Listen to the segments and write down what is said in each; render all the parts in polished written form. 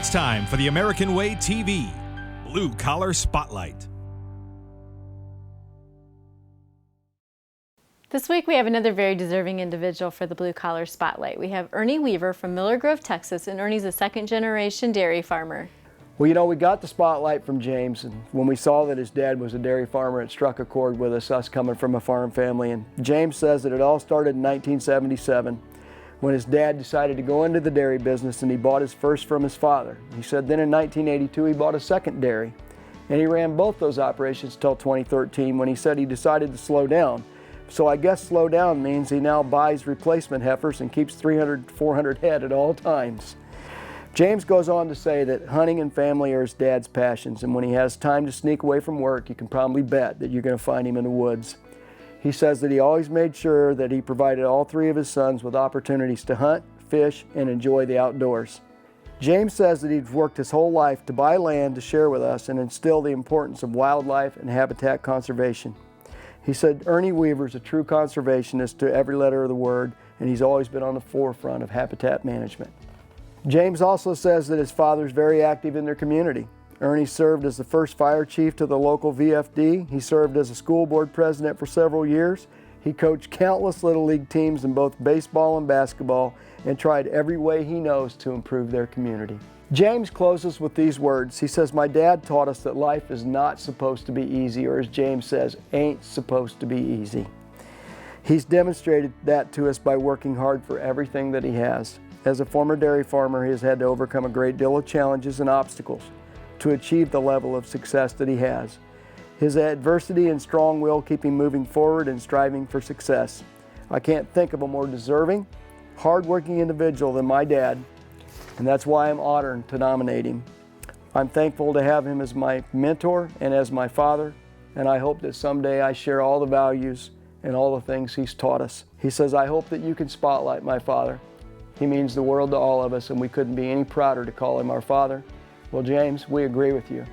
It's time for the American Way TV Blue Collar Spotlight. This week we have another very deserving individual for the Blue Collar Spotlight. We have Ernie Weaver from Miller Grove, Texas, and Ernie's a second-generation dairy farmer. Well, you know, we got the spotlight from James, and when we saw that his dad was a dairy farmer, it struck a chord with us coming from a farm family. And James says that it all started in 1977 when his dad decided to go into the dairy business, and he bought his first from his father. He said then in 1982 he bought a second dairy, and he ran both those operations until 2013 when he said he decided to slow down. So I guess slow down means he now buys replacement heifers and keeps 300, 400 head at all times. James goes on to say that hunting and family are his dad's passions, and when he has time to sneak away from work, you can probably bet that you're going to find him in the woods. He says that he always made sure that he provided all three of his sons with opportunities to hunt, fish, and enjoy the outdoors. James says that he's worked his whole life to buy land to share with us and instill the importance of wildlife and habitat conservation. He said Ernie Weaver's a true conservationist to every letter of the word, and he's always been on the forefront of habitat management. James also says that his father's very active in their community. Ernie served as the first fire chief to the local VFD. He served as a school board president for several years. He coached countless Little League teams in both baseball and basketball and tried every way he knows to improve their community. James closes with these words. He says, "My dad taught us that life is not supposed to be easy, or as James says, ain't supposed to be easy." He's demonstrated that to us by working hard for everything that he has. As a former dairy farmer, he has had to overcome a great deal of challenges and obstacles to achieve the level of success that he has. His adversity and strong will keep him moving forward and striving for success. I can't think of a more deserving, hard-working individual than my dad, and that's why I'm honored to nominate him. I'm thankful to have him as my mentor and as my father, and I hope that someday I share all the values and all the things he's taught us. He says, "I hope that you can spotlight my father. He means the world to all of us, and we couldn't be any prouder to call him our father." Well, James, we agree with you.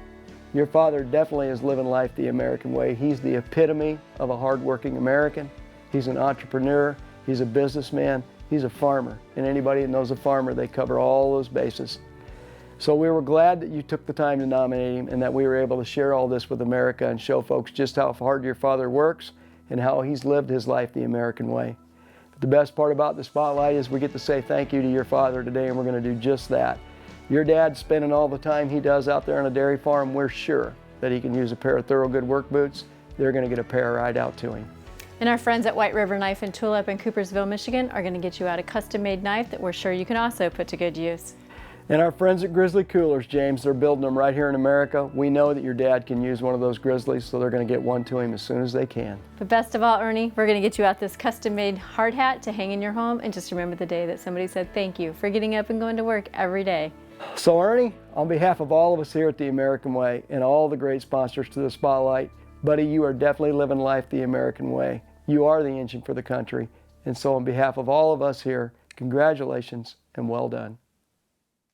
Your father definitely is living life the American way. He's the epitome of a hardworking American. He's an entrepreneur. He's a businessman. He's a farmer. And anybody that knows a farmer, they cover all those bases. So we were glad that you took the time to nominate him and that we were able to share all this with America and show folks just how hard your father works and how he's lived his life the American way. But the best part about the spotlight is we get to say thank you to your father today, and we're going to do just that. Your dad spending all the time he does out there on a dairy farm, we're sure that he can use a pair of Thorogood work boots. They're going to get a pair right out to him. And our friends at White River Knife and Tool up in Coopersville, Michigan are going to get you out a custom-made knife that we're sure you can also put to good use. And our friends at Grizzly Coolers, James, they're building them right here in America. We know that your dad can use one of those Grizzlies, so they're going to get one to him as soon as they can. But best of all, Ernie, we're going to get you out this custom-made hard hat to hang in your home, and just remember the day that somebody said thank you for getting up and going to work every day. So Ernie, on behalf of all of us here at the American Way and all the great sponsors to the Spotlight, buddy, you are definitely living life the American way. You are the engine for the country. And so on behalf of all of us here, congratulations and well done.